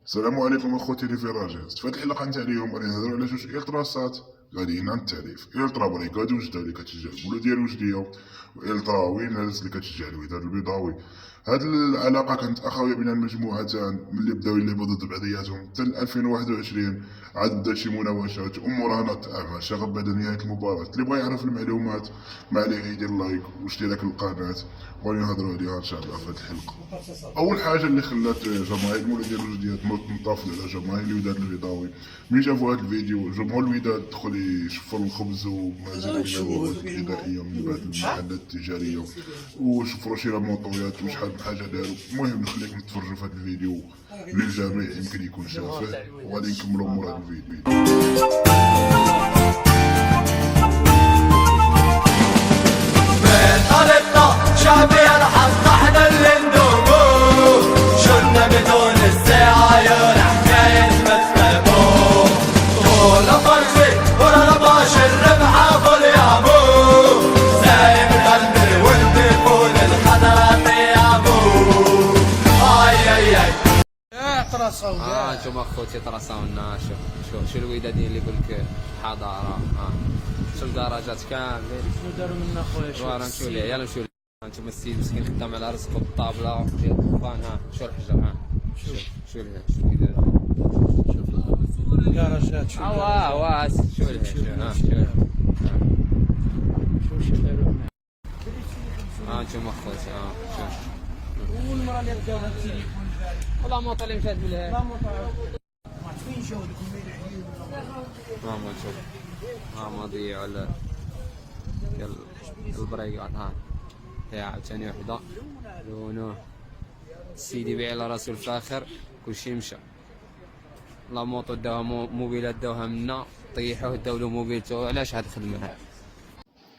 السلام عليكم اخوتي ريفيراجيست. في هذه الحلقه نتاع اليوم غادي نهضروا على جوج التراسات غاديين عن التعريف. الترا بريكاد وجده اللي كتشجع البلو ديال وجديه، والترا وينرز اللي كتشجع الوداد البيضاوي. هاد العلاقه كانت اخويه بين المجموعتان ملي بداو يلعبوا ضد بعضياتهم حتى 2021. عاد بدا شي مناوشات ومراهنات اعمال شغب بعد نهايه المباراه. اللي بغى يعرف المعلومات ما عليه غير يدير لايك واشتراك القناه، وغادي نهضروا عليها ان شاء الله في هذه الحلقه. اول حاجه اللي خلات جماهير المولود ديال الوجديه تنطفل على جماهير الوداد البيضاوي ملي شافوا هذا الفيديو. جمهور الوداد دخل يشفر الخبز ومازال من المواد الغذائيه من بعض المحلات التجاريه، وشفروا شي رامونطويات وشحال من حاجه داروا. المهم نخليكم تفرجوا في هذا الفيديو للجميع يمكن يكون شافه، وغادي نكملوا مور هذا الفيديو. طريقنا شعبية الحظ احنا اللي ندوبو، شلنا بدون السعاير حكاية متفهمو، طول طرزي ولا باش الربحة فل يابو، زايم قلبي والدفون الخضرات يابو. اي شوف اخوتي تراساونا. شو الودادين اللي يقول لك حضاره. شو الدرجات كاملين شنو داروا منا خويا؟ شو نمشيو ليه؟ يلا نمشيو ليه. انتم السيد مسكين خدام على رزقه بالطابله ديال الطوفان. شو الحجر. شو ليه؟ شو كي داير؟ الكراجات شو شو ليه؟ شو داروا؟ انتم اخوتي. شوف والمراه اللي ركبها التليفون والله موطا اللي مشات بالها. لا ما فين شغلك ما نشوف ما ضيعوا على ديال البريقات. هي عاوتاني وحده لونو السيدي بيع على راسو الفاخر. كلشي مشى. لا موطو داوها موبيلات داوها منا طيحوه داو له موبيلتو. علاش هاد الخدمه؟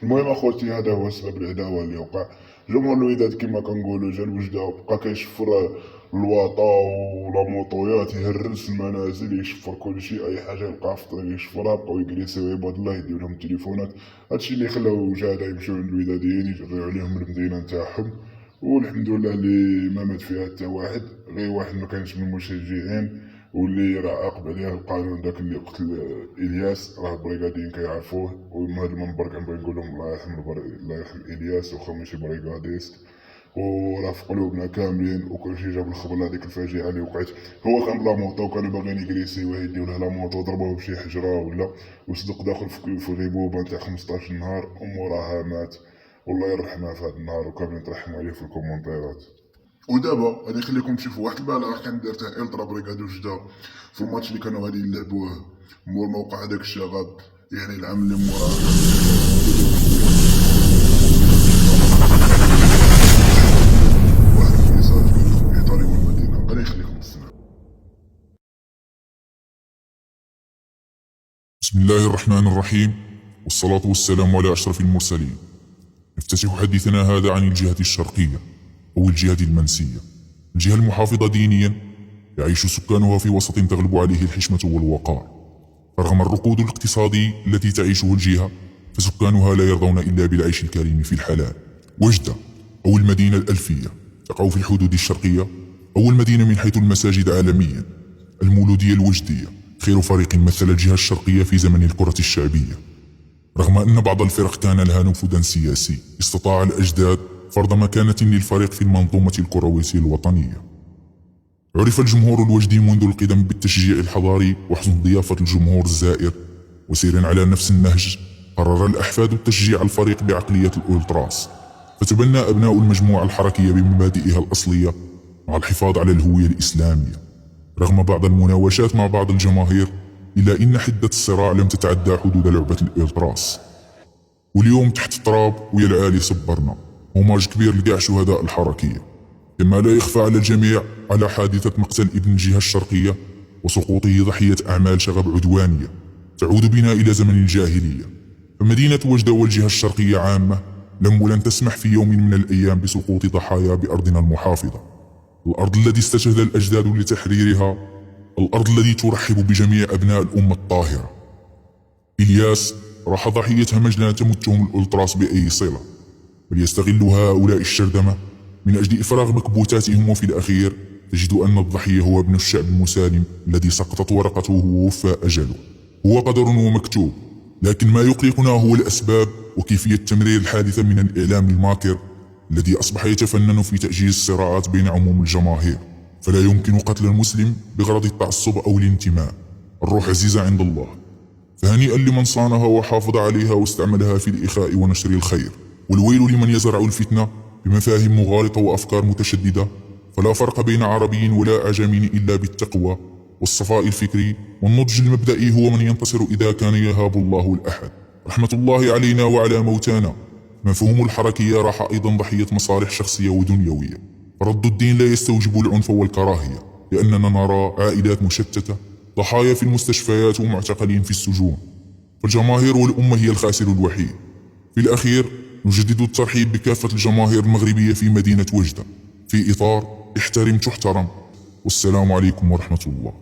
المهم اخوتي هذا هو سبب العداوه اللي وقع. جمهور الوداد كما كنقولوا جا الوجده بقى كيشفر الواطا ولا موطويات، يهرس المنازل، يشفر كلشي، اي حاجه يلقاها في الطريق يشفرها. بقاو يجلسوا عباد الله يديو لهم التليفونات. هادشي اللي خلاو وجاده يمشيو عند الوداديين يجريو عليهم المدينه نتاعهم. والحمد لله اللي ما مات فيها حتى واحد، غير واحد ما كانش من المشجعين واللي راه عاقب عليه القانون. داك اللي قتل الياس راه البريغاديين كيعرفوه، ومن هذا المنبر كنبغي نقول لهم الله يرحم الياس واخا ماشي بريغاديست، وراه في قلوبنا كاملين. وكلشي جاب الخبر هذيك الفاجعه اللي وقعت. هو كان بلا موطو وكانوا باغيين يجريسيوه يديو له لا موطو، ضربوه بشي حجره ولا وصدق داخل في غيبوبه نتاع 15 نهار وموراها مات. والله يرحمها في هذا النهار، وكاملين ترحموا عليه في الكومونتيرات. ودابا غادي نخليكم تشوفوا واحد البلاغ كان دار تاع الترا بريغاد وجده في الماتش اللي كانوا غادي يلعبوه مور موقع هذاك الشغب، يعني العام اللي موراه. واحد الميساج قال لهم احترموا المدينه. غادي نخليكم تسمعوا. بسم الله الرحمن الرحيم، والصلاة والسلام على أشرف المرسلين. نفتتح حديثنا هذا عن الجهة الشرقية أو الجهة المنسية، الجهة المحافظة دينيا يعيش سكانها في وسط تغلب عليه الحشمة والوقار. رغم الركود الاقتصادي التي تعيشه الجهة، فسكانها لا يرضون إلا بالعيش الكريم في الحلال. وجدة أو المدينة الألفية تقع في الحدود الشرقية، أول مدينة من حيث المساجد عالميا. المولودية الوجدية خير فريق مثل الجهة الشرقية في زمن الكرة الشعبية. رغم أن بعض الفرق كان لها نفوذ سياسي، استطاع الأجداد فرض مكانة للفريق في المنظومة الكروية الوطنية. عرف الجمهور الوجدي منذ القدم بالتشجيع الحضاري وحسن ضيافة الجمهور الزائر. وسيرا على نفس النهج قرر الأحفاد تشجيع الفريق بعقلية الأولتراس، فتبنى أبناء المجموعة الحركية بمبادئها الأصلية مع الحفاظ على الهوية الإسلامية. رغم بعض المناوشات مع بعض الجماهير، إلا إن حدة الصراع لم تتعدى حدود لعبة الأولتراس. واليوم تحت التراب ويا العالي صبرنا هوماج كبير لكاع شهداء الحركية. كما لا يخفى على الجميع على حادثة مقتل ابن الجهة الشرقية وسقوطه ضحية أعمال شغب عدوانية تعود بنا إلى زمن الجاهلية. فمدينة وجدة والجهة الشرقية عامة لن تسمح في يوم من الأيام بسقوط ضحايا بأرضنا المحافظة، الأرض التي استشهد الأجداد لتحريرها، الأرض التي ترحب بجميع أبناء الأمة الطاهرة. إلياس راح ضحية همج لا تمتهم الأولتراس بأي صلة، وليستغل هؤلاء الشرذمة من أجل إفراغ مكبوتاتهم، وفي الأخير تجد أن الضحية هو ابن الشعب المسالم الذي سقطت ورقته ووفى أجله. هو قدر ومكتوب، لكن ما يقلقنا هو الأسباب وكيفية تمرير الحادثة من الإعلام الماكر الذي أصبح يتفنن في تأجيج الصراعات بين عموم الجماهير. فلا يمكن قتل المسلم بغرض التعصب أو الانتماء. الروح عزيزة عند الله، فهنيئا لمن صانها وحافظ عليها واستعملها في الإخاء ونشر الخير، والويل لمن يزرع الفتنة بمفاهيم مغالطة وأفكار متشددة. فلا فرق بين عربي ولا أعجمي إلا بالتقوى والصفاء الفكري والنضج المبدئي. هو من ينتصر إذا كان يهاب الله الأحد. رحمة الله علينا وعلى موتانا. مفهوم الحركية راح أيضا ضحية مصالح شخصية ودنيوية. رد الدين لا يستوجب العنف والكراهية، لأننا نرى عائلات مشتتة، ضحايا في المستشفيات ومعتقلين في السجون. فالجماهير والأمة هي الخاسر الوحيد. في الأخير نجدد الترحيب بكافة الجماهير المغربية في مدينة وجدة في إطار احترم تحترم. والسلام عليكم ورحمة الله.